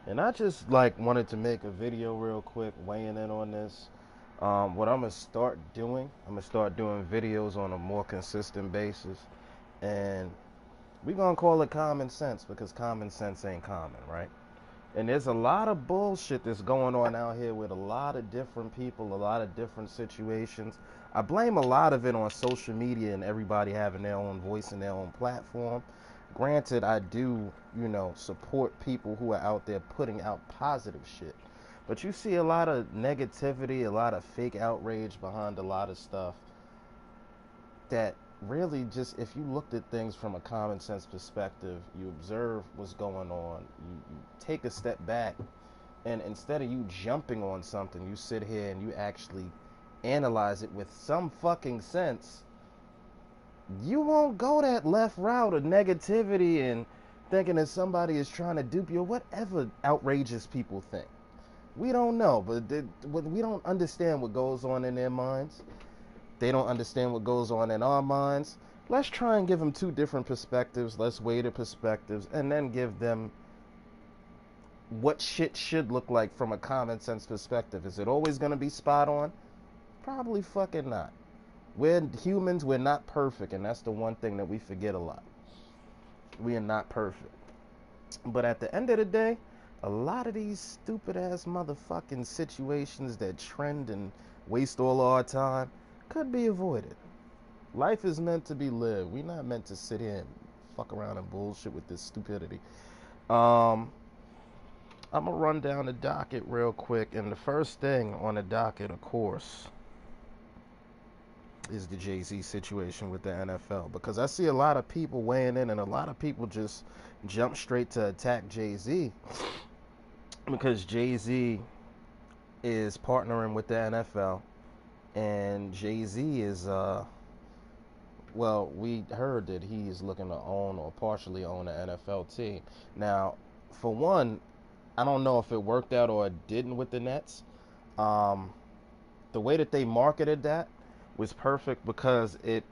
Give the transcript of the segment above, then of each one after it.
And I just like wanted to make a video real quick weighing in on this. What I'm gonna start doing, I'm gonna start doing videos on a more consistent basis, and we gonna call it common sense because common sense ain't common, right? And there's a lot of bullshit that's going on out here with a lot of different people, a lot of different situations. I blame a lot of it on social media and everybody having their own voice and their own platform. Granted, I do, support people who are out there putting out positive shit. But you see a lot of negativity, a lot of fake outrage behind a lot of stuff that really just, if you looked at things from a common sense perspective, you observe what's going on, you take a step back, and instead of you jumping on something, you sit here and you actually analyze it with some fucking sense. You won't go that left route of negativity and thinking that somebody is trying to dupe you or whatever outrageous people think. We don't know, but we don't understand what goes on in their minds. They don't understand what goes on in our minds. Let's try and give them two different perspectives. Let's weigh the perspectives and then give them what shit should look like from a common sense perspective. Is it always going to be spot on? Probably fucking not. We're humans, we're not perfect, and that's the one thing that we forget a lot. We are not perfect. But at the end of the day, a lot of these stupid ass motherfucking situations that trend and waste all our time could be avoided. Life is meant to be lived. We're not meant to sit here and fuck around and bullshit with this stupidity. Um, I'm gonna run down the docket real quick, and the first thing on the docket, of course, is the Jay-Z situation with the NFL, because I see a lot of people weighing in, and a lot of people just jump straight to attack Jay-Z because Jay-Z is partnering with the NFL, and Jay-Z is well, we heard that he is looking to own or partially own an NFL team. Now, for one, I don't know if it worked out or it didn't with the Nets. Um, the way that they marketed that was perfect because it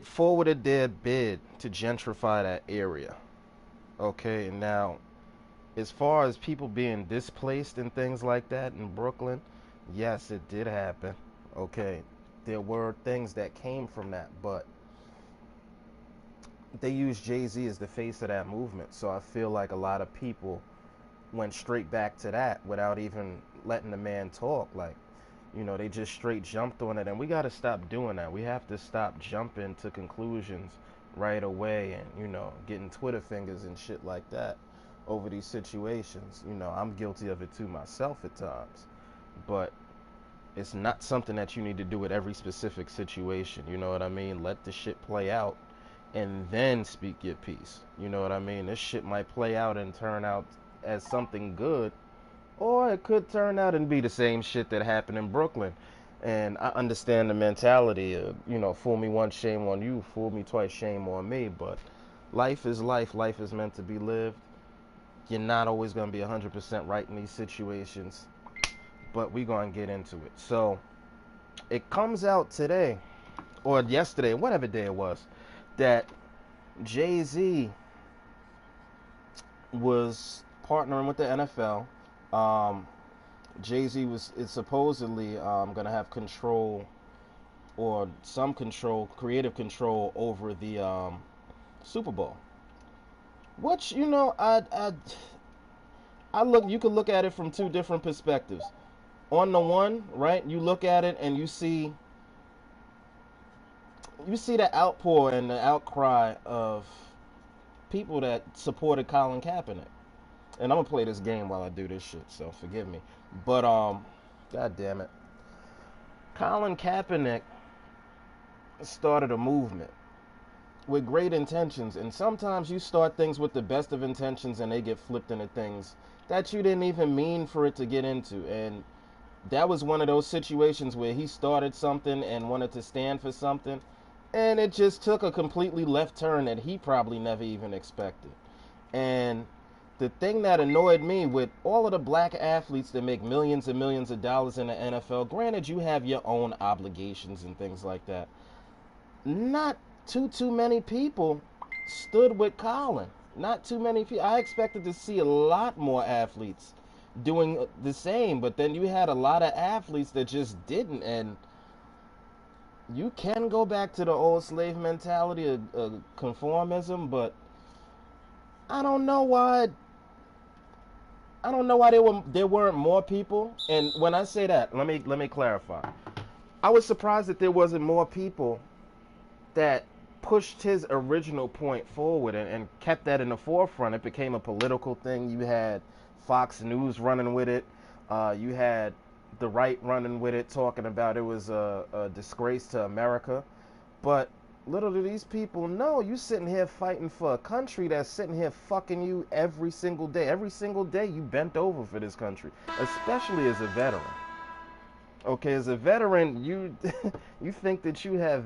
forwarded their bid to gentrify that area. Okay, and now as far as people being displaced and things like that in Brooklyn, yes, it did happen. Okay, there were things that came from that, but they used Jay-Z as the face of that movement. So I feel like a lot of people went straight back to that without even letting the man talk. Like, they just straight jumped on it, and we got to stop doing that. We have to stop jumping to conclusions right away and, getting Twitter fingers and shit like that over these situations. I'm guilty of it too myself at times, but it's not something that you need to do with every specific situation. You know what I mean? Let the shit play out and then speak your piece. You know what I mean? This shit might play out and turn out as something good, or it could turn out and be the same shit that happened in Brooklyn. And I understand the mentality of, fool me once, shame on you, fool me twice, shame on me. But life is life. Life is meant to be lived. You're not always going to be 100% right in these situations, but we're going to get into it. So it comes out today, or yesterday, whatever day it was, that Jay-Z was partnering with the NFL. Um, Jay-Z is supposedly going to have control or some control, creative control over the Super Bowl. Which I look. You could look at it from two different perspectives. On the one, right, you look at it and you see the outpour and the outcry of people that supported Colin Kaepernick. And I'm gonna play this game while I do this shit, so forgive me. But god damn it, Colin Kaepernick started a movement with great intentions, and sometimes you start things with the best of intentions, and they get flipped into things that you didn't even mean for it to get into. And that was one of those situations where he started something and wanted to stand for something, and it just took a completely left turn that he probably never even expected. And the thing that annoyed me with all of the black athletes that make millions and millions of dollars in the NFL, granted you have your own obligations and things like that, not too many people stood with Colin. Not too many people. I expected to see a lot more athletes doing the same, but then you had a lot of athletes that just didn't. And you can go back to the old slave mentality of conformism, but I don't know why. I don't know why there weren't more people. And when I say that, let me clarify. I was surprised that there wasn't more people that pushed his original point forward and kept that in the forefront. It became a political thing. You had Fox News running with it. You had the right running with it, talking about it was a disgrace to America. But little do these people know, you sitting here fighting for a country that's sitting here fucking you every single day. Every single day you bent over for this country, especially as a veteran. Okay, as a veteran, you you think that you have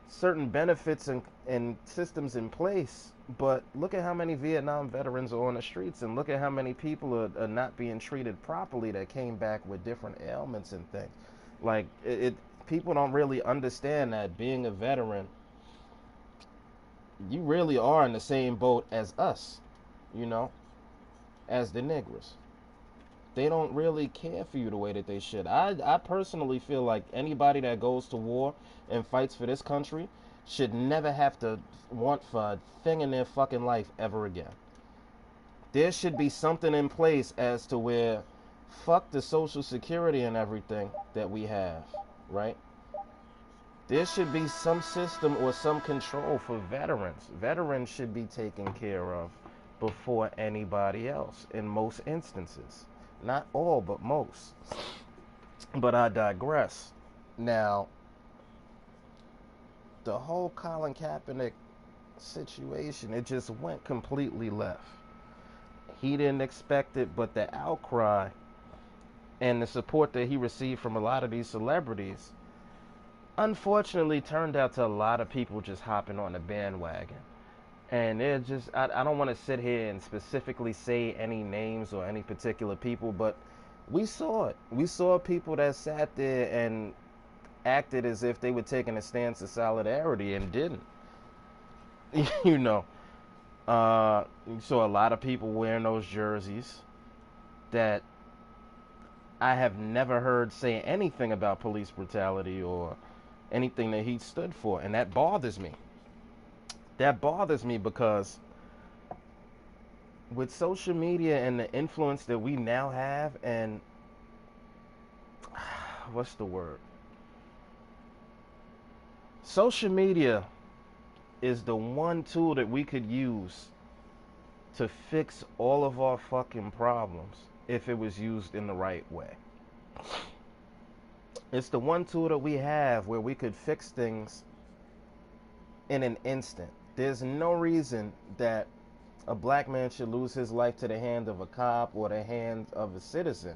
certain benefits and systems in place, but look at how many Vietnam veterans are on the streets, and look at how many people are not being treated properly that came back with different ailments and things. Like people don't really understand that being a veteran, you really are in the same boat as us, you know, as the niggers. They don't really care for you the way that they should. I personally feel like anybody that goes to war and fights for this country should never have to want for a thing in their fucking life ever again. There should be something in place as to where fuck the social security and everything that we have, right? There should be some system or some control for veterans. Veterans should be taken care of before anybody else in most instances. Not all, but most. But I digress. Now, the whole Colin Kaepernick situation, it just went completely left. He didn't expect it, but the outcry and the support that he received from a lot of these celebrities unfortunately turned out to a lot of people just hopping on the bandwagon. And they're just, I don't want to sit here and specifically say any names or any particular people, but we saw it. We saw people that sat there and acted as if they were taking a stance of solidarity and didn't. You know, you saw a lot of people wearing those jerseys that I have never heard say anything about police brutality or anything that he stood for, and that bothers me. That bothers me because with social media and the influence that we now have, and what's the word? Social media is the one tool that we could use to fix all of our fucking problems if it was used in the right way. It's the one tool that we have where we could fix things in an instant. There's no reason that a black man should lose his life to the hand of a cop or the hand of a citizen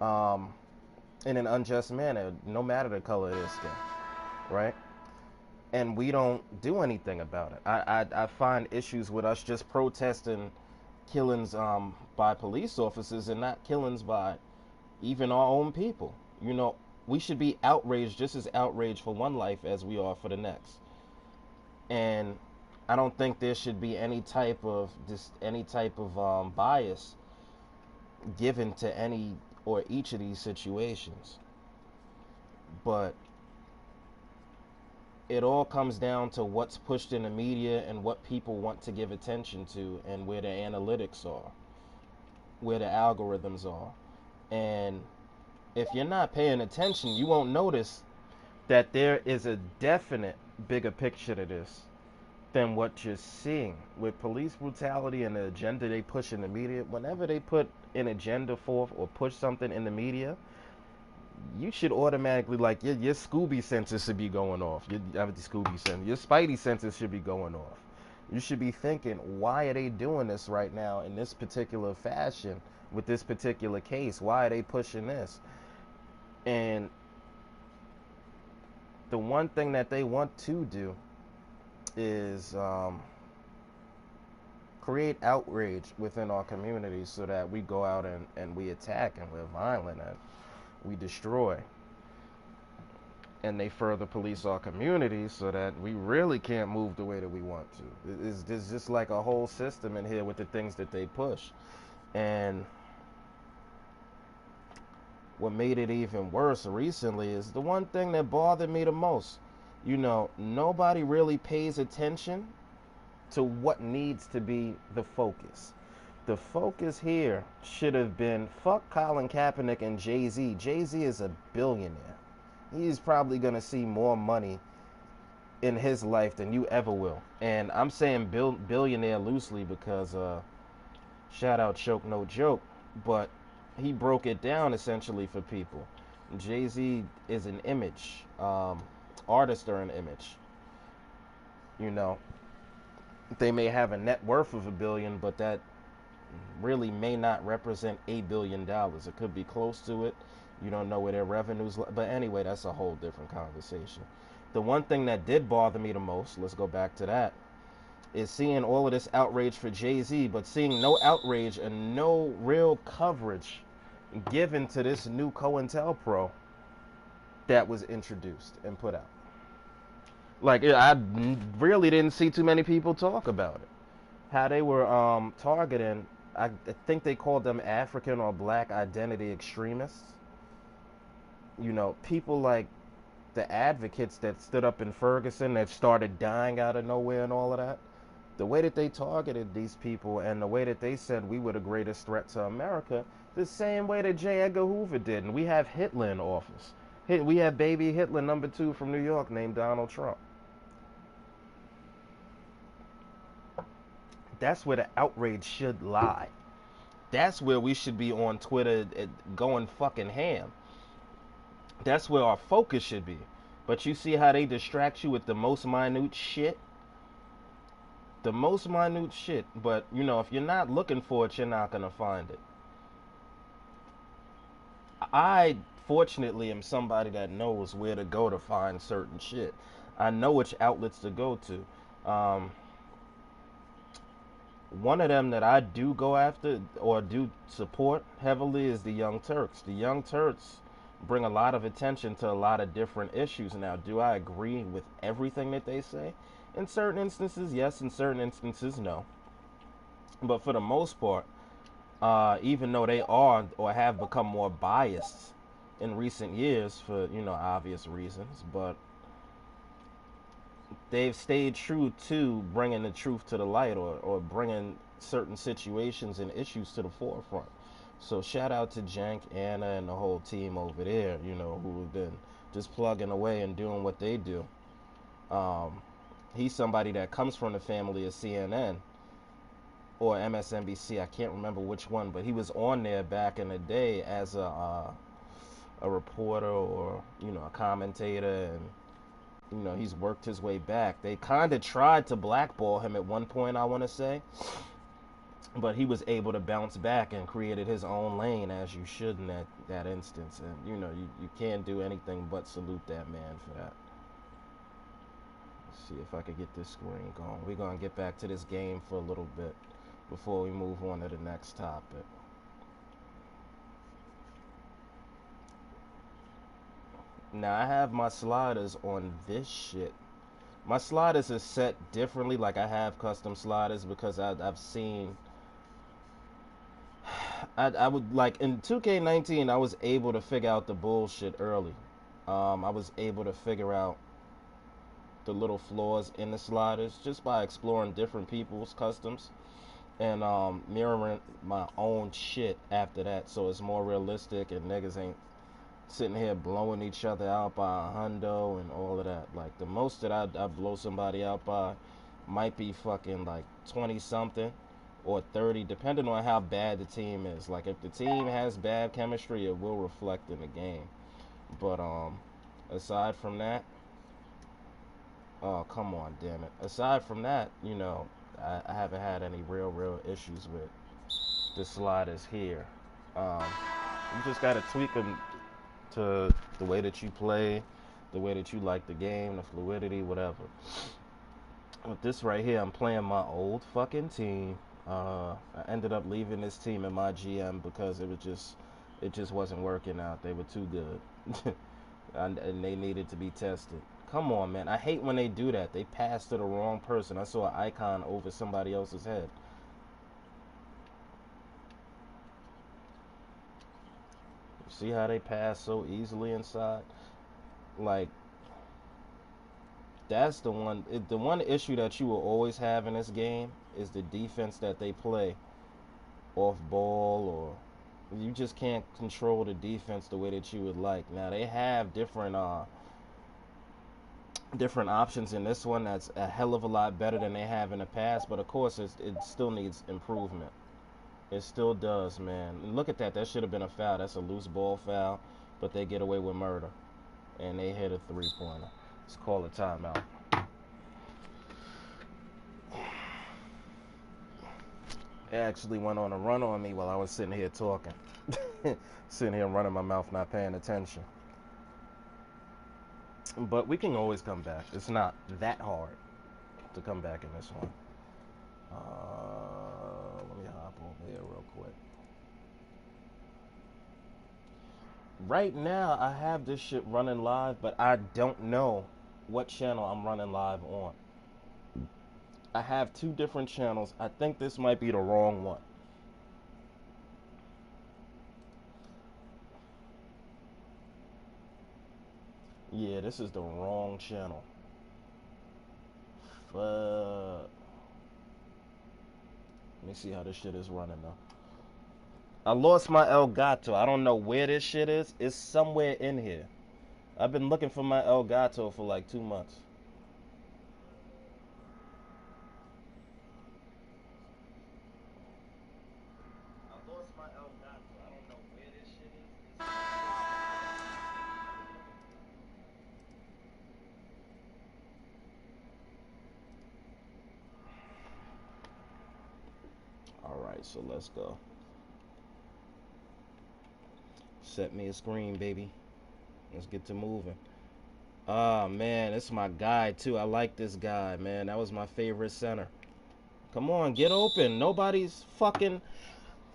in an unjust manner, no matter the color of their skin, right? And we don't do anything about it. I find issues with us just protesting killings by police officers and not killings by even our own people. You know, we should be outraged, just as outraged for one life as we are for the next. And I don't think there should be any type of bias given to any or each of these situations. But it all comes down to what's pushed in the media and what people want to give attention to and where the analytics are, where the algorithms are. And if you're not paying attention, you won't notice that there is a definite bigger picture to this than what you're seeing with police brutality and the agenda they push in the media. Whenever they put an agenda forth or push something in the media, you should automatically, like, your Scooby senses should be going off. Your Spidey senses should be going off. You should be thinking, why are they doing this right now in this particular fashion with this particular case? Why are they pushing this? And the one thing that they want to do is create outrage within our communities so that we go out and we attack and we're violent and we destroy. and they further police our communities so that we really can't move the way that we want to. There's just like a whole system in here with the things that they push. And what made it even worse recently is the one thing that bothered me the most. Nobody really pays attention to what needs to be the focus. The focus here should have been fuck Colin Kaepernick and Jay-Z. Jay-Z is a billionaire. He's probably going to see more money in his life than you ever will. And I'm saying billionaire loosely because shout out Choke No Joke, but he broke it down essentially for people. Jay-Z is an image. Artists are an image. They may have a net worth of $1 billion, but that really may not represent $1 billion. It could be close to it. You don't know where their revenues, but anyway, that's a whole different conversation. The one thing that did bother me the most, let's go back to that, is seeing all of this outrage for Jay-Z, but seeing no outrage and no real coverage given to this new COINTELPRO that was introduced and put out. Like, I really didn't see too many people talk about it. How they were targeting, I think they called them African or black identity extremists. People like the advocates that stood up in Ferguson that started dying out of nowhere and all of that. The way that they targeted these people and the way that they said we were the greatest threat to America, the same way that J. Edgar Hoover did. And we have Hitler in office. We have baby Hitler #2 from New York named Donald Trump. That's where the outrage should lie. That's where we should be on Twitter going fucking ham. That's where our focus should be. But you see how they distract you with the most minute shit? The most minute shit. But, if you're not looking for it, you're not going to find it. I, fortunately, am somebody that knows where to go to find certain shit. I know which outlets to go to. One of them that I do go after or do support heavily is the Young Turks. The Young Turks bring a lot of attention to a lot of different issues. Now, do I agree with everything that they say? In certain instances, yes. In certain instances, no. But for the most part, even though they are or have become more biased in recent years for, obvious reasons, but they've stayed true to bringing the truth to the light or bringing certain situations and issues to the forefront. So shout out to Jank, Anna, and the whole team over there, who have been just plugging away and doing what they do. He's somebody that comes from the family of CNN or MSNBC. I can't remember which one, but he was on there back in the day as a reporter or, a commentator, and he's worked his way back. They kind of tried to blackball him at one point, I want to say. But he was able to bounce back and created his own lane, as you should in that instance. And, you can't do anything but salute that man for that. Let's see if I could get this screen going. We're going to get back to this game for a little bit before we move on to the next topic. Now, I have my sliders on this shit. My sliders are set differently. Like, I have custom sliders because I've seen... I would, like, in 2K19, I was able to figure out the bullshit early. I was able to figure out the little flaws in the sliders just by exploring different people's customs and mirroring my own shit after that, so it's more realistic and niggas ain't sitting here blowing each other out by a hundo and all of that. Like, the most that I blow somebody out by might be fucking like 20 something or 30, depending on how bad the team is. Like, if the team has bad chemistry, it will reflect in the game. But aside from that, oh, come on, damn it. Aside from that, I haven't had any real issues with the sliders here. You just gotta tweak them to the way that you play, the way that you like the game, the fluidity, whatever. With this right here, I'm playing my old fucking team. I ended up leaving this team in my GM because it just wasn't working out. They were too good. and they needed to be tested. Come on, man. I hate when they do that. They pass to the wrong person. I saw an icon over somebody else's head. You see how they pass so easily inside? Like, that's the one. The one issue that you will always have in this game is the defense that they play off ball, or you just can't control the defense the way that you would like. Now they have different options in this one that's a hell of a lot better than they have in the past, but of course it still needs improvement. It still does, man. And look at that. That should have been a foul. That's a loose ball foul, but they get away with murder, and they hit a three-pointer. Let's call a timeout. It actually went on a run on me while I was sitting here talking. Sitting here running my mouth, not paying attention. But we can always come back. It's not that hard to come back in this one. Let me hop over here real quick. Right now, I have this shit running live, but I don't know what channel I'm running live on. I have two different channels. I think this might be the wrong one. Yeah, this is the wrong channel. Fuck. Let me see how this shit is running though. I lost my Elgato. I don't know where this shit is. It's somewhere in here. I've been looking for my Elgato for like 2 months. I lost my Elgato. I don't know where this shit is. Alright, so let's go. Set me a screen, baby. Let's get to moving. Ah, man, this is my guy, too. I like this guy, man. That was my favorite center. Come on, get open. Nobody's fucking...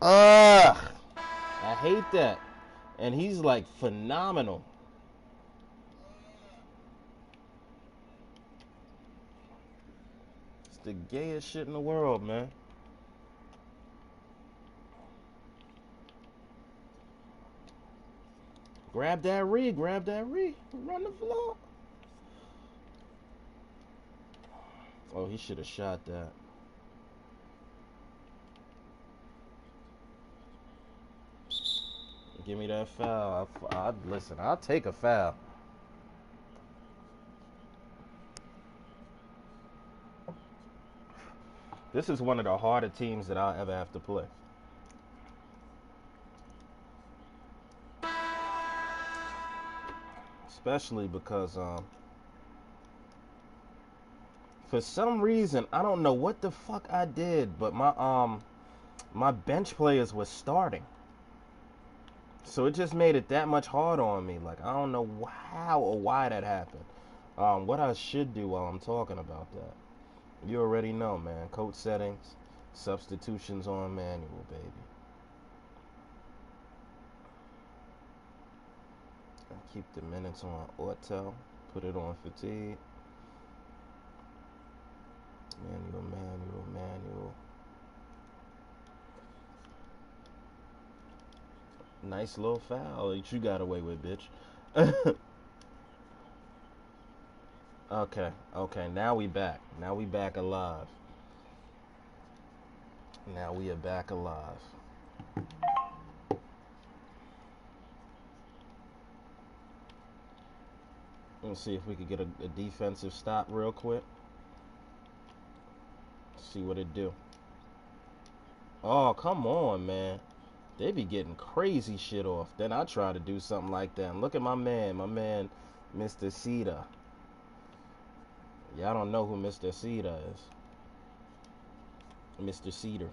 Ugh! I hate that. And he's, like, phenomenal. It's the gayest shit in the world, man. Grab that re, grab that re. Run the floor. Oh, he should have shot that. Give me that foul. Listen, I'll take a foul. This is one of the harder teams that I'll ever have to play. Especially because for some reason, I don't know what the fuck I did, but my bench players were starting. So it just made it that much harder on me. Like, I don't know how or why that happened. What I should do while I'm talking about that. You already know, man. Coach settings, substitutions on manual, baby. Keep the minutes on auto. Put it on fatigue. Manual. Nice little foul that you got away with, bitch. Okay, now we back. Now we back alive. Now we are back alive. Let's see if we could get a defensive stop real quick. See what it do. Oh, come on, man. They be getting crazy shit off. Then I try to do something like that. And look at my man, Mr. Cedar. Y'all don't know who Mr. Cedar is. Mr. Cedar.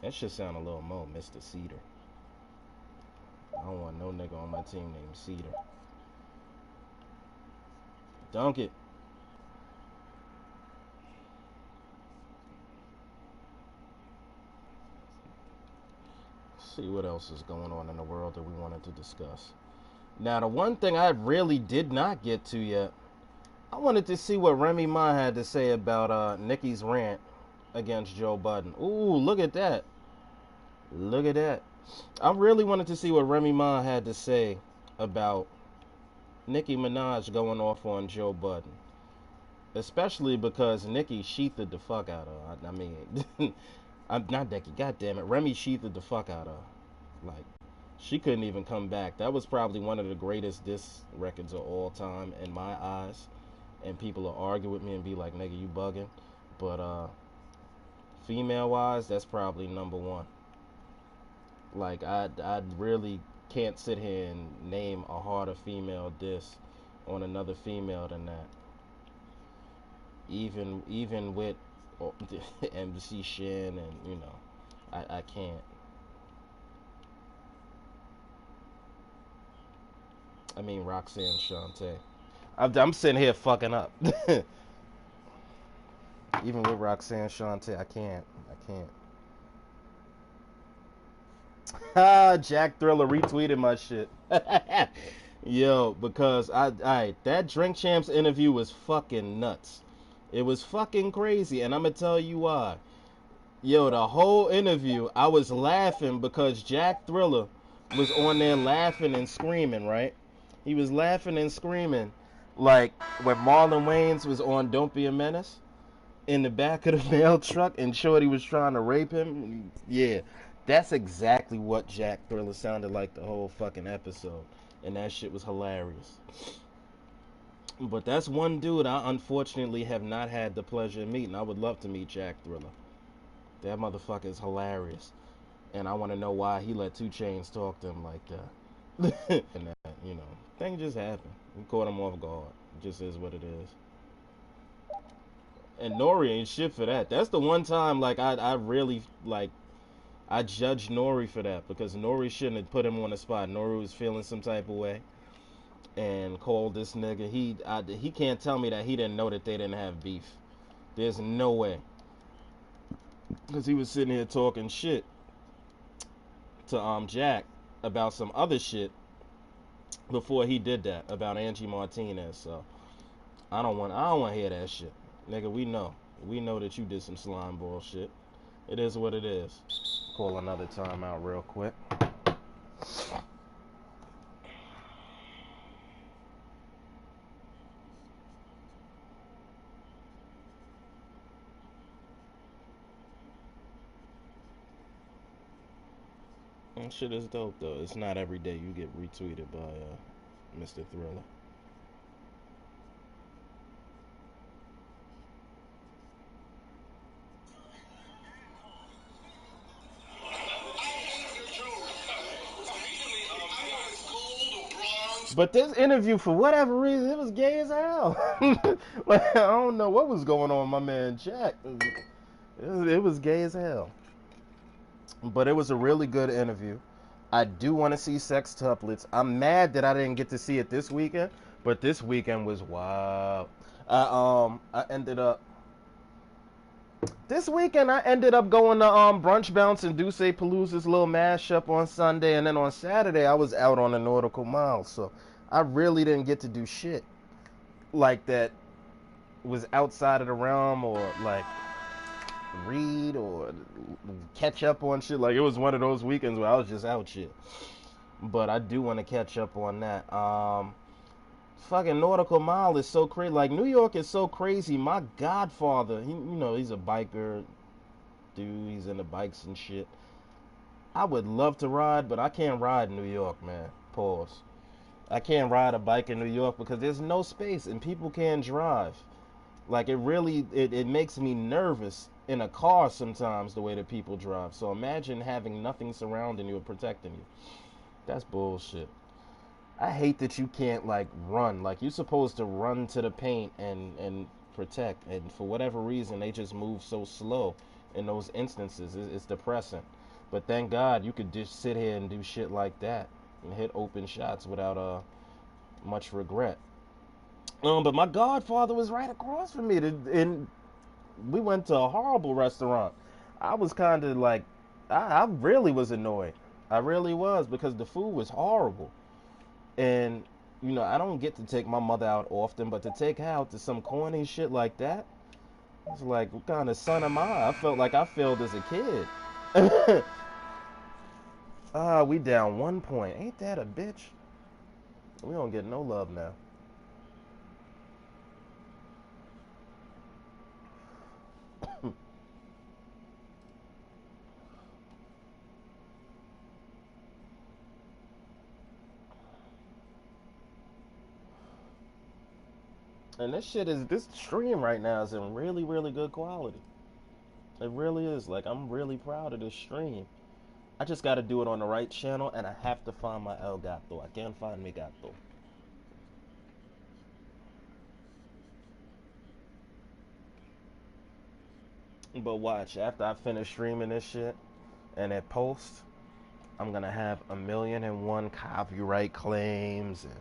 That should sound a little more, Mr. Cedar. I don't want no nigga on my team named Cedar. Dunk it. see what else is going on in the world that we wanted to discuss. Now, the one thing I really did not get to yet, I wanted to see what Remy Ma had to say about Nicki's rant against Joe Budden. Ooh, look at that. Look at that. I really wanted to see what Remy Ma had to say about Nicki Minaj going off on Joe Budden. Especially because Nicki sheathed the fuck out of her. I mean, I'm not Nicki, goddamn it. Remy sheathed the fuck out of her. Like, she couldn't even come back. That was probably one of the greatest diss records of all time in my eyes. And people will argue with me and be like, nigga, you bugging. But female-wise, that's probably number one. Like, I really can't sit here and name a harder female diss on another female than that. Even with MC Shin and, you know, I can't. I mean, Roxanne Shante. I'm sitting here fucking up. Even with Roxanne Shante, I can't. Jack Thriller retweeted my shit. Yo, because that Drink Champs interview was fucking nuts. It was fucking crazy, and I'm gonna tell you why. Yo, the whole interview, I was laughing because Jack Thriller was on there laughing and screaming, right? He was laughing and screaming. Like when Marlon Wayans was on Don't Be a Menace in the back of the mail truck and Shorty was trying to rape him. Yeah, that's exactly what Jack Thriller sounded like the whole fucking episode. And that shit was hilarious. But that's one dude I unfortunately have not had the pleasure of meeting. I would love to meet Jack Thriller. That motherfucker is hilarious. And I want to know why he let 2 Chainz talk to him like that. And that, you know, thing just happened. We caught him off guard. It just is what it is. And Nori ain't shit for that. That's the one time, like, I really, like, I judged Nori for that. Because Nori shouldn't have put him on the spot. Nori was feeling some type of way. And called this nigga. He can't tell me that he didn't know that they didn't have beef. There's no way. Because he was sitting here talking shit to Jack about some other shit before he did that about Angie Martinez. So I don't want to hear that shit, nigga. We know that you did some slime ball shit. It is what it is. Call another time out real quick. That shit is dope though. It's not every day you get retweeted by Mr. Thriller. But this interview, for whatever reason, it was gay as hell. Like, I don't know what was going on with my man Jack. It was gay as hell. But it was a really good interview. I do want to see Sextuplets. I'm mad that I didn't get to see it this weekend, but this weekend was wild. I ended up This weekend I ended up going to Brunch Bounce and Duce Palooza's little mashup on Sunday, and then on Saturday I was out on the Nautical Mile, so I really didn't get to do shit like that was outside of the realm, or like read or catch up on shit. Like, it was one of those weekends where I was just out shit. But I do want to catch up on that. Fucking Nautical Mile is so crazy. Like, New York is so crazy. My godfather, he's a biker dude. He's into bikes and shit. I would love to ride, but I can't ride in New York, man. Pause. I can't ride a bike in New York because there's no space and people can't drive. Like, it really, it makes me nervous in a car sometimes, the way that people drive. So imagine having nothing surrounding you or protecting you. That's bullshit. I hate that you can't, like, run. Like, you're supposed to run to the paint and protect. And for whatever reason, they just move so slow in those instances. It's depressing. But thank God you could just sit here and do shit like that and hit open shots without much regret. But my godfather was right across from me, and we went to a horrible restaurant. I was kind of like, I really was annoyed. I really was, because the food was horrible. And, you know, I don't get to take my mother out often, but to take her out to some corny shit like that, it's like, what kind of son am I? I felt like I failed as a kid. We down 1 point. Ain't that a bitch? We don't get no love now. And this stream right now is in really, really good quality. It really is. Like, I'm really proud of this stream. I just got to do it on the right channel, and I have to find my El Gato. I can't find mi gato. But watch, after I finish streaming this shit and it posts, I'm gonna have 1,000,001 copyright claims, and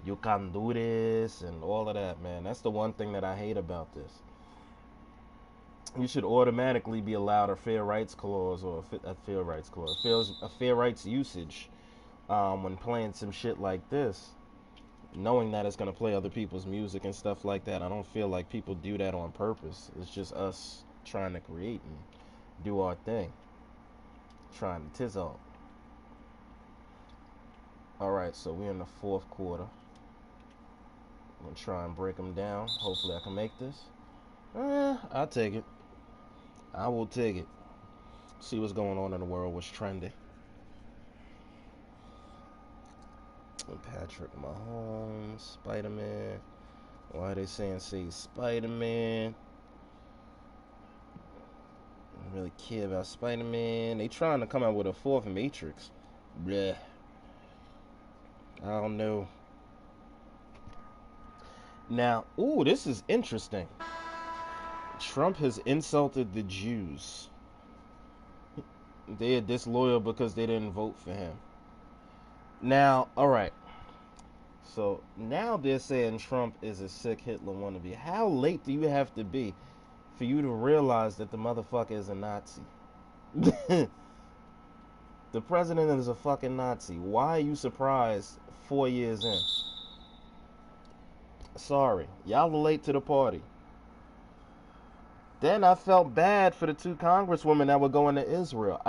you can do this and all of that, man. That's the one thing that I hate about this. You should automatically be allowed a fair rights clause, or a fair rights clause, a fair rights usage when playing some shit like this, knowing that it's gonna play other people's music and stuff like that. I don't feel like people do that on purpose. It's just us trying to create and do our thing, trying to tizzle. All right, so we're in the fourth quarter. I'm gonna try and break them down. Hopefully, I can make this. I'll take it. I will take it. See what's going on in the world. What's trending? Patrick Mahomes, Spider-Man. Why are they saying say Spider-Man? I don't really care about Spider-Man. They trying to come out with a fourth Matrix. Bleh. I don't know. Now, ooh, this is interesting. Trump has insulted the Jews. They are disloyal because they didn't vote for him. Now, all right. So now they're saying Trump is a sick Hitler wannabe. How late do you have to be for you to realize that the motherfucker is a Nazi? The president is a fucking Nazi. Why are you surprised 4 years in? Sorry, y'all are late to the party. Then I felt bad for the two congresswomen that were going to Israel.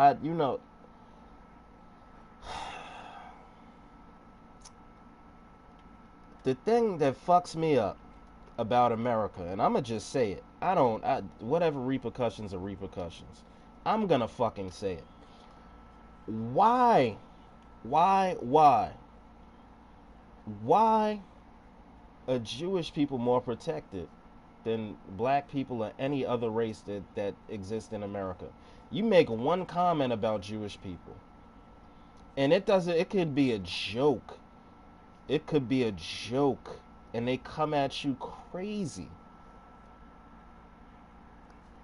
The thing that fucks me up about America, and I'ma just say it. Whatever repercussions are repercussions. I'm gonna fucking say it. Why? Why are Jewish people more protected than black people or any other race that exists in America? You make one comment about Jewish people, and it could be a joke. It could be a joke, and they come at you crazy.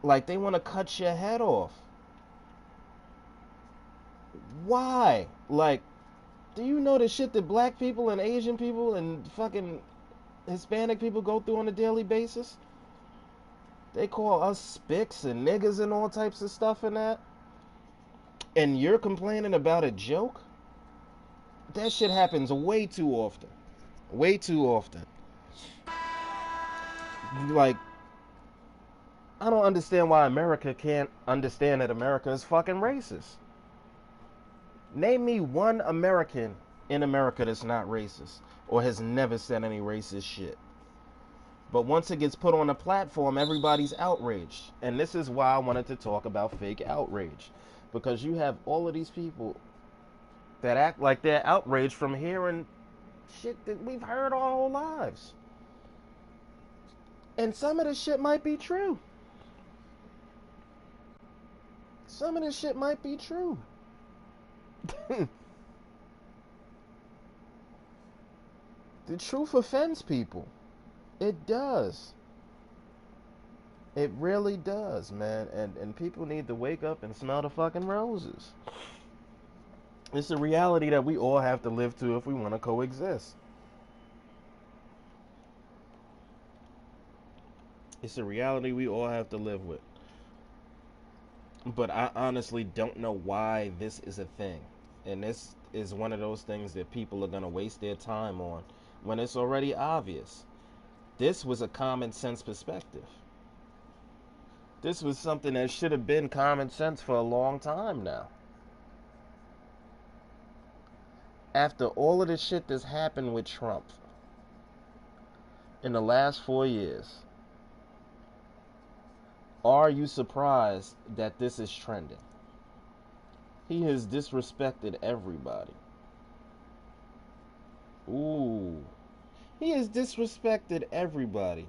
Like they want to cut your head off. Why? Like, do you know the shit that black people and Asian people and fucking Hispanic people go through on a daily basis? They call us spics and niggas and all types of stuff and that. And you're complaining about a joke? That shit happens way too often. Way too often. Like, I don't understand why America can't understand that America is fucking racist. Name me one American in America that's not racist or has never said any racist shit. But once it gets put on a platform, everybody's outraged. And this is why I wanted to talk about fake outrage. Because you have all of these people that act like they're outraged from hearing shit that we've heard our whole lives. And some of this shit might be true. Some of this shit might be true. The truth offends people. It does. It really does, man. And people need to wake up and smell the fucking roses. It's a reality that we all have to live to if we want to coexist. It's a reality we all have to live with. But I honestly don't know why this is a thing. And this is one of those things that people are going to waste their time on when it's already obvious. This was a common sense perspective. This was something that should have been common sense for a long time now. After all of the shit that's happened with Trump in the last 4 years, are you surprised that this is trending? He has disrespected everybody. Ooh. He has disrespected everybody.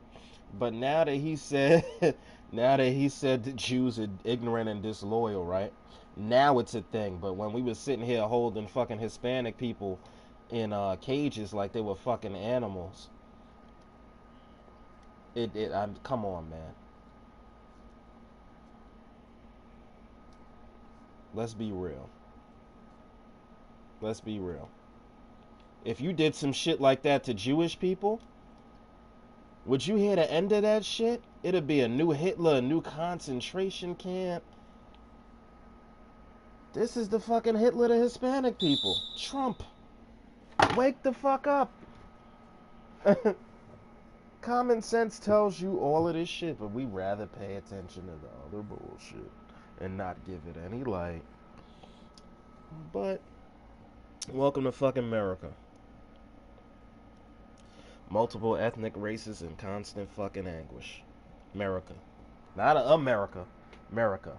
But now that he said the Jews are ignorant and disloyal, right? Now it's a thing. But when we were sitting here holding fucking Hispanic people in cages like they were fucking animals, come on, man. Let's be real. Let's be real. If you did some shit like that to Jewish people, would you hear the end of that shit? It'd be a new Hitler, a new concentration camp. This is the fucking Hitler to Hispanic people. Trump. Wake the fuck up. Common sense tells you all of this shit, but we rather pay attention to the other bullshit and not give it any light. But welcome to fucking America. Multiple ethnic races in constant fucking anguish. America. Not America. America.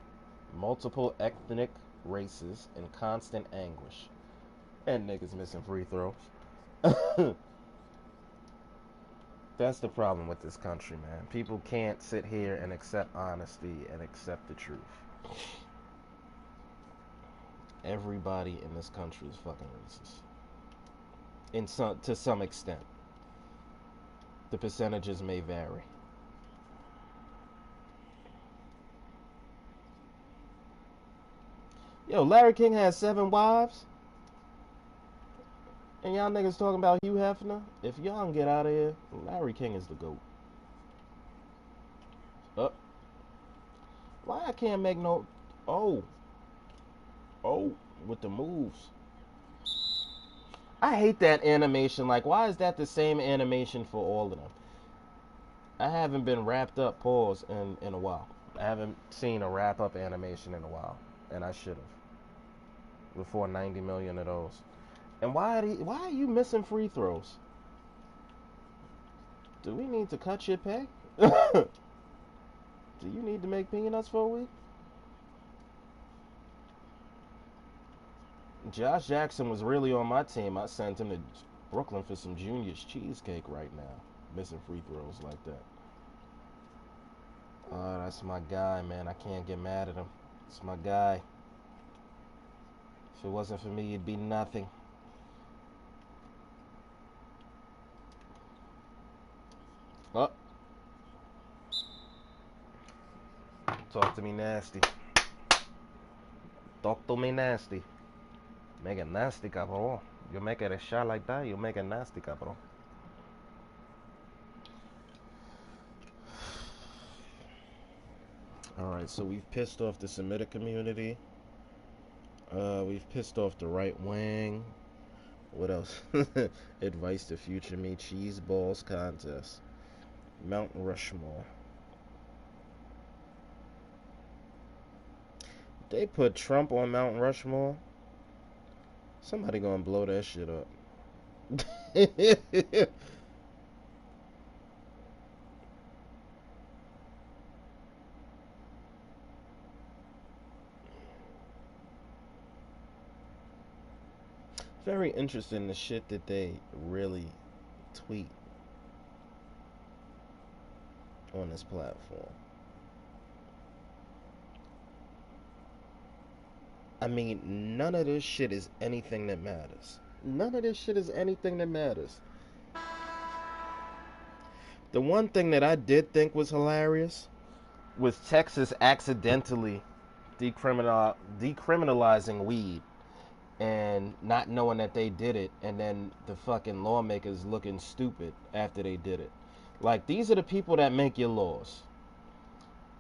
Multiple ethnic races in constant anguish. And niggas missing free throws. That's the problem with this country, man. People can't sit here and accept honesty and accept the truth. Everybody in this country is fucking racist. To some extent. The percentages may vary. Yo, Larry King has 7 wives. And y'all niggas talking about Hugh Hefner? If y'all can get out of here, Larry King is the GOAT. Why I can't make no... Oh, with the moves. I hate that animation. Like, why is that the same animation for all of them? I haven't been wrapped up, pause, in a while. I haven't seen a wrap-up animation in a while. And I should have. Before 90 million of those. And why are you missing free throws? Do we need to cut your pay? Do you need to make peanuts for a week? Josh Jackson was really on my team. I sent him to Brooklyn for some Junior's cheesecake right now. Missing free throws like that. That's my guy, man. I can't get mad at him. It's my guy. If it wasn't for me, it'd be nothing. Oh. Talk to me nasty. Talk to me nasty. Make it nasty, cabrón. You make it a shot like that, you make it nasty, cabrón. Alright, so we've pissed off the Semitic community. We've pissed off the right wing. What else? Advice to future me. Cheese balls contest. Mount Rushmore. They put Trump on Mount Rushmore. Somebody gonna blow that shit up. Very interesting the shit that they really tweet on this platform. I mean, none of this shit is anything that matters. None of this shit is anything that matters. The one thing that I did think was hilarious was Texas accidentally decriminalizing weed and not knowing that they did it, and then the fucking lawmakers looking stupid after they did it. Like, these are the people that make your laws.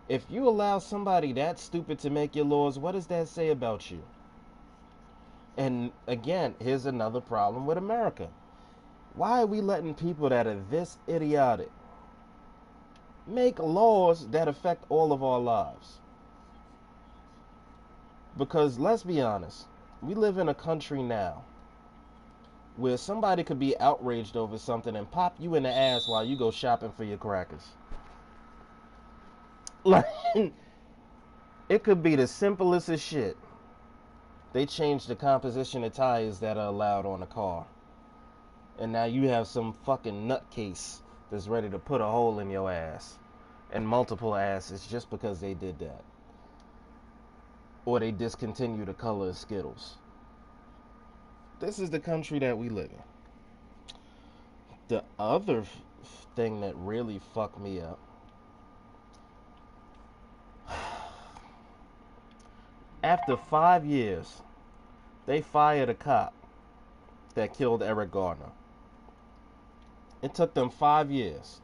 If you allow somebody that stupid to make your laws, what does that say about you? And again, here's another problem with America. Why are we letting people that are this idiotic make laws that affect all of our lives? Because let's be honest, we live in a country now where somebody could be outraged over something and pop you in the ass while you go shopping for your crackers. Like, it could be the simplest of shit. They changed the composition of tires that are allowed on a car. And now you have some fucking nutcase that's ready to put a hole in your ass. And multiple asses just because they did that. Or they discontinue the color of Skittles. This is the country that we live in. The other thing that really fucked me up, after 5 years, they fired a cop that killed Eric Garner. It took them 5 years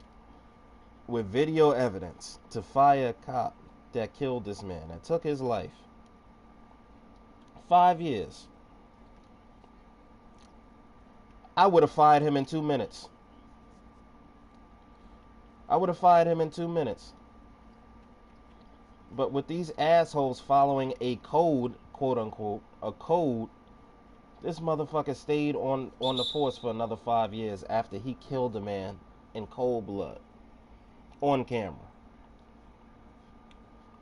with video evidence to fire a cop that killed this man, that took his life. 5 years. I would have fired him in 2 minutes. I would have fired him in 2 minutes. But with these assholes following a code, quote unquote, a code, this motherfucker stayed on the force for another 5 years after he killed a man in cold blood. On camera.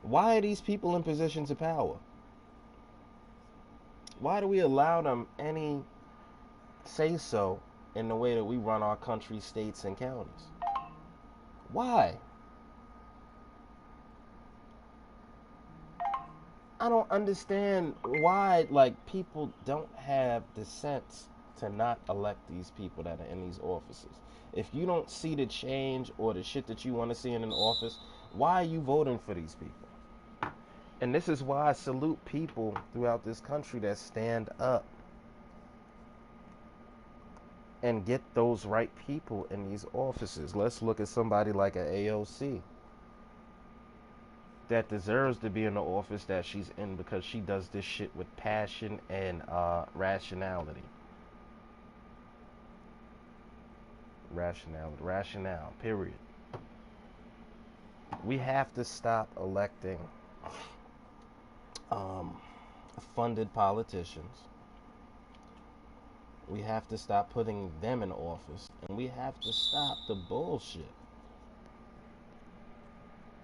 Why are these people in positions of power? Why do we allow them any say-so in the way that we run our country, states, and counties? Why? I don't understand why, like, people don't have the sense to not elect these people that are in these offices. If you don't see the change or the shit that you want to see in an office, why are you voting for these people? And this is why I salute people throughout this country that stand up and get those right people in these offices. Let's look at somebody like an AOC that deserves to be in the office that she's in because she does this shit with passion and rationality. Rationale, period. We have to stop electing funded politicians. We have to stop putting them in office, and we have to stop the bullshit.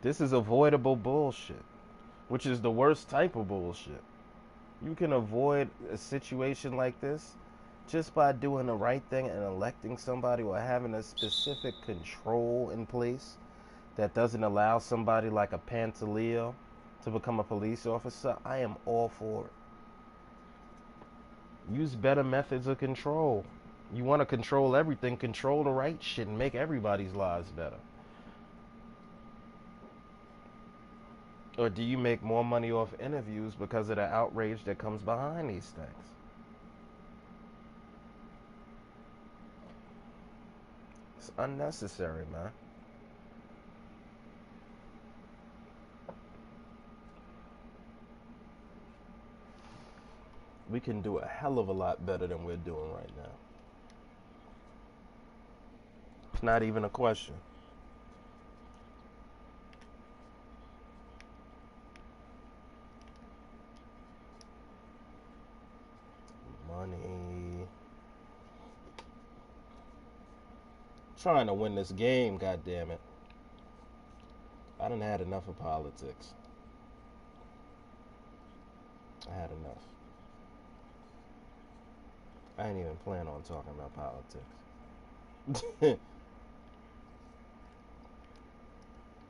This is avoidable bullshit, which is the worst type of bullshit. You can avoid a situation like this just by doing the right thing and electing somebody or having a specific control in place that doesn't allow somebody like a Pantaleo to become a police officer. I am all for it. Use better methods of control. You want to control everything, control the right shit and make everybody's lives better. Or do you make more money off interviews because of the outrage that comes behind these things? It's unnecessary, man. We can do a hell of a lot better than we're doing right now. It's not even a question. Money. Trying to win this game, goddammit. I done had enough of politics. I had enough. I ain't even plan on talking about politics.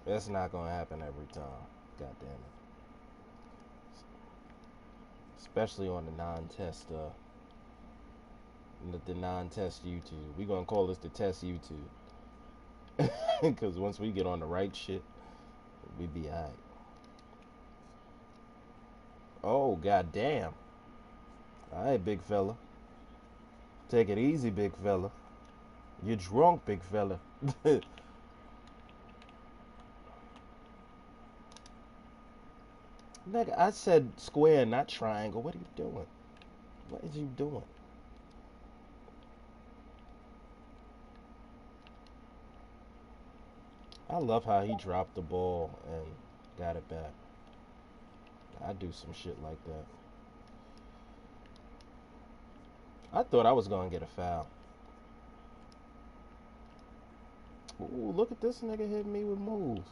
That's not gonna happen every time. God damn it. Especially on the non-test, the non-test YouTube. We gonna call this the test YouTube. Because once we get on the right shit, we be alright. Oh, god damn. Alright, big fella. Take it easy, big fella. You're drunk, big fella. Nigga, I said square, not triangle. What are you doing? What is you doing? I love how he dropped the ball and got it back. I do some shit like that. I thought I was gonna get a foul. Ooh, look at this nigga hitting me with moves.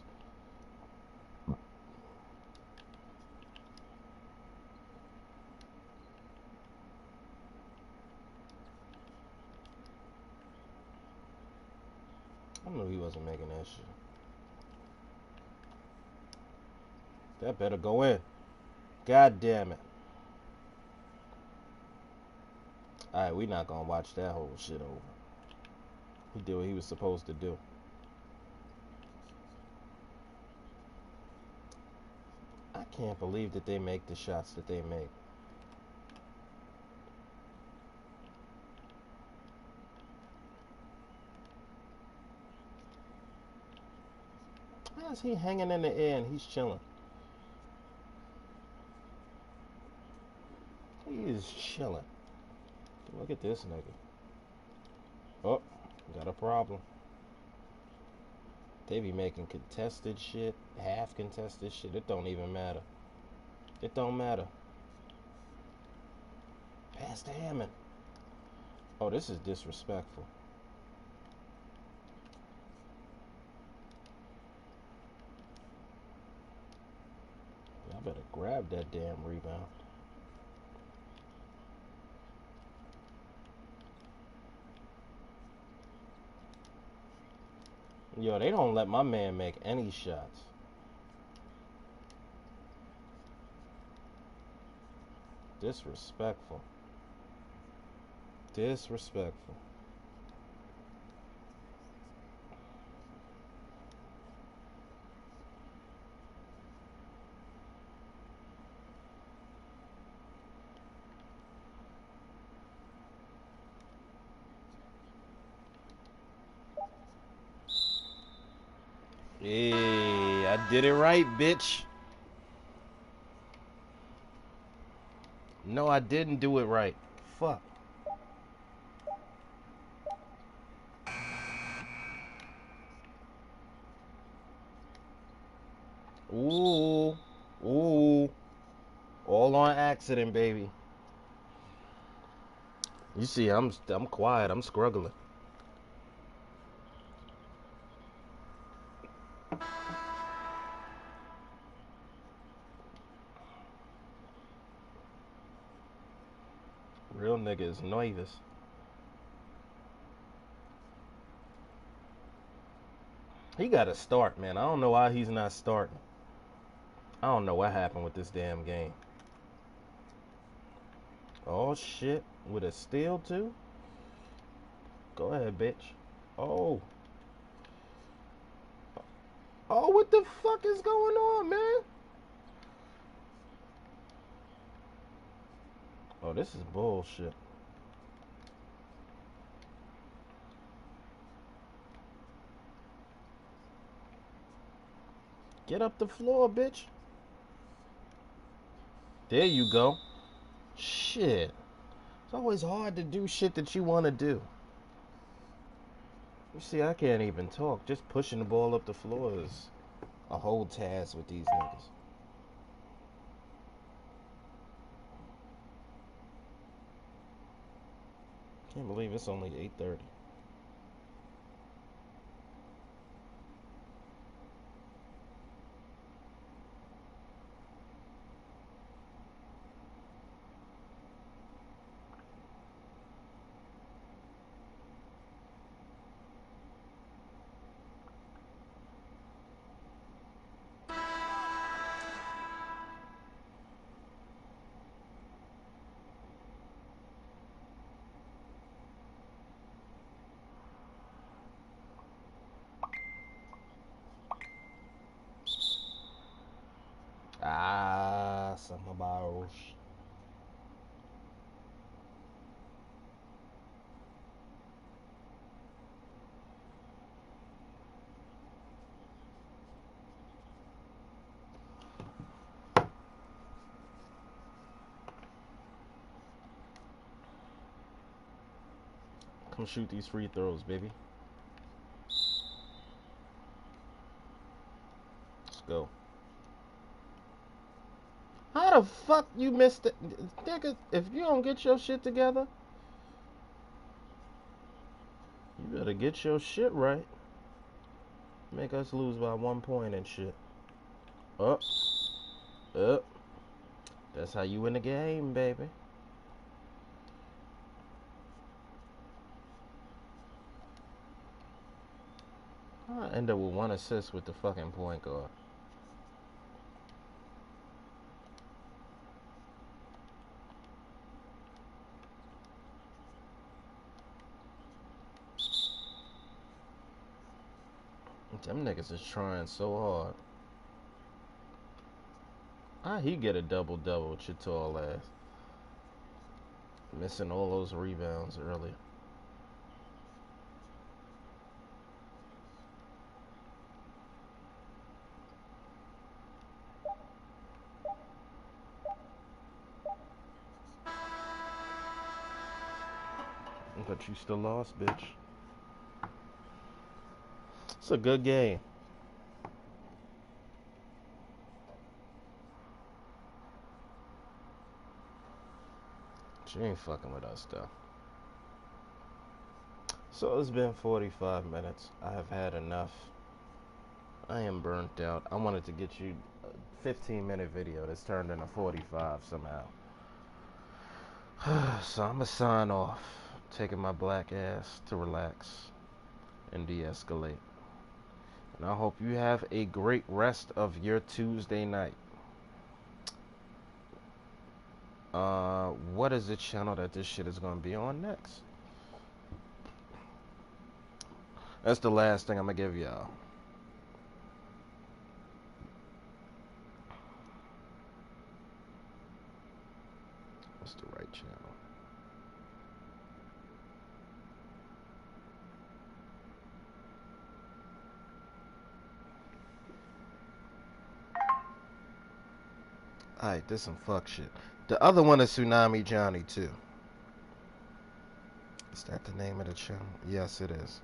I knew he wasn't making that shit. That better go in. God damn it. Alright, we not gonna watch that whole shit over. He did what he was supposed to do. I can't believe that they make the shots that they make. How is he hanging in the air and he's chilling? He is chilling. Look at this nigga. Oh, got a problem. They be making contested shit, half contested shit. It don't even matter. It don't matter. Pass to Hammond. Oh, this is disrespectful. I better grab that damn rebound. Yo, they don't let my man make any shots. Disrespectful. Disrespectful. Hey, I did it right, bitch. No, I didn't do it right. Fuck. Ooh. Ooh. All on accident, baby. You see, I'm quiet. I'm struggling. Real nigga is nervous. He got to start, man. I don't know why he's not starting. I don't know what happened with this damn game. Oh, shit. With a steal, too? Go ahead, bitch. Oh. Oh, what the fuck is going on, man? Oh, this is bullshit. Get up the floor, bitch. There you go. Shit. It's always hard to do shit that you want to do. You see, I can't even talk. Just pushing the ball up the floor is a whole task with these niggas. Can't believe it's only 8:30. Ah, some about. Come shoot these free throws, baby. Let's go. How the fuck you missed it? Nigga, if you don't get your shit together, you better get your shit right. Make us lose by 1 point and shit. Up. Up. That's how you win the game, baby. I end up with 1 assist with the fucking point guard. Them niggas is trying so hard. He get a double-double with your tall ass. Missing all those rebounds early. But you still lost, bitch. It's a good game. She ain't fucking with us, though. So it's been 45 minutes. I have had enough. I am burnt out. I wanted to get you a 15-minute video that's turned into 45 somehow. So I'm going to sign off. Taking my black ass to relax and de-escalate. And I hope you have a great rest of your Tuesday night. What is the channel that this shit is going to be on next? That's the last thing I'm going to give y'all. What's the right channel? Alright, this some fuck shit. The other one is Tsunami Johnny too. Is that the name of the channel? Yes, it is.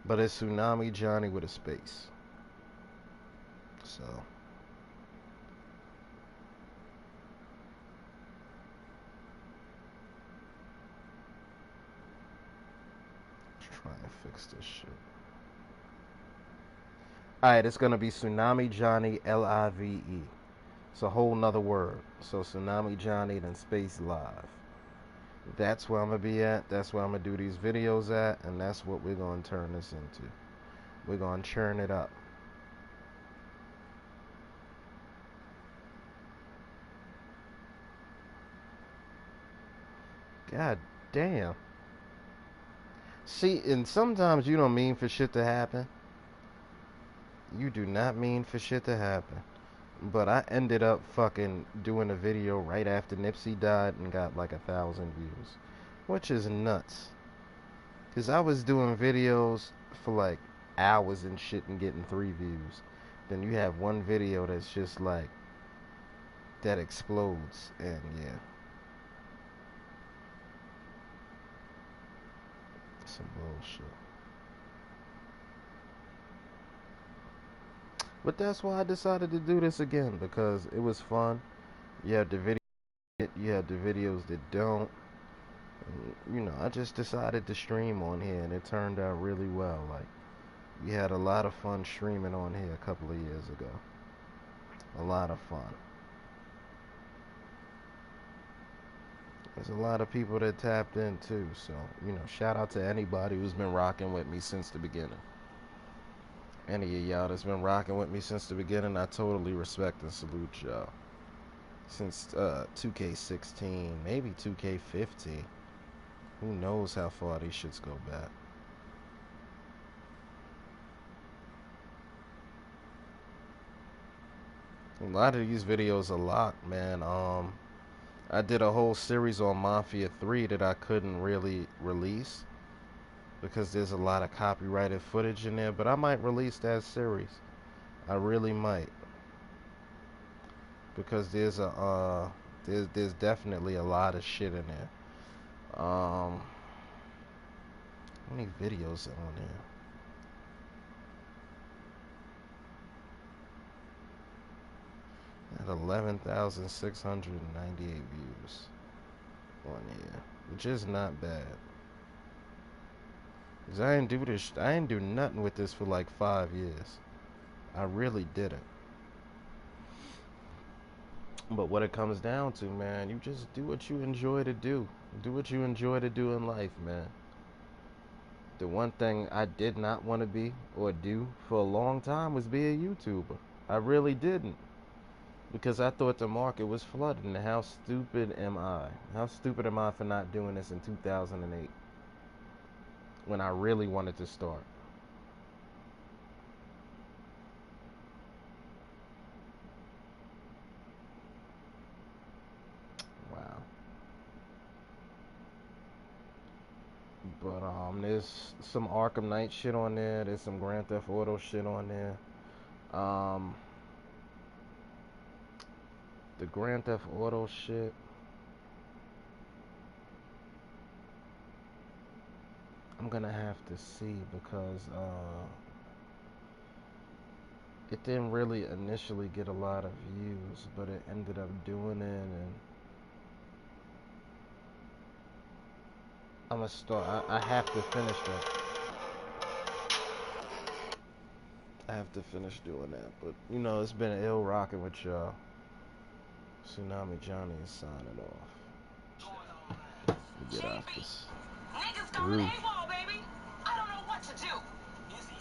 But it's Tsunami Johnny with a space. So let's try and fix this shit. Alright, it's gonna be Tsunami Johnny Live. It's a whole nother word. So Tsunami Johnny then space live. That's where I'm gonna be at. That's where I'm gonna do these videos at, and that's what we're gonna turn this into. We're gonna churn it up. God damn. See, and sometimes you don't mean for shit to happen. You do not mean for shit to happen. But I ended up fucking doing a video right after Nipsey died and got like 1,000 views. Which is nuts. Because I was doing videos for like hours and shit and getting 3 views. Then you have one video that's just like, that explodes. And yeah. Some bullshit. But that's why I decided to do this again, because it was fun. You have the videos that don't. And, you know, I just decided to stream on here, and it turned out really well. Like, we had a lot of fun streaming on here a couple of years ago. A lot of fun. There's a lot of people that tapped in too, so, you know, shout out to anybody who's been rocking with me since the beginning. Any of y'all that's been rocking with me since the beginning, I totally respect and salute y'all. Since 2K16, maybe 2K15. Who knows how far these shits go back. A lot of these videos are locked, man. I did a whole series on Mafia 3 that I couldn't really release because there's a lot of copyrighted footage in there, but I might release that series. I really might, because there's definitely a lot of shit in there. How many videos are on there? At 11,698 views on here, which is not bad. Cause I didn't do nothing with this for like 5 years. I really didn't. But what it comes down to, man, you just do what you enjoy to do. Do what you enjoy to do in life, man. The one thing I did not want to be or do for a long time was be a YouTuber. I really didn't. Because I thought the market was flooded. And how stupid am I? How stupid am I for not doing this in 2008 when I really wanted to start? Wow. But there's some Arkham Knight shit on there. There's some Grand Theft Auto shit on there. Um, the Grand Theft Auto shit, I'm gonna have to see because it didn't really initially get a lot of views, but it ended up doing it, and I'm gonna start. I have to finish that. I have to finish doing that. But you know, it's been ill rocking with y'all. Tsunami Johnny is signing off. Let me get off this roof. I don't know what to do.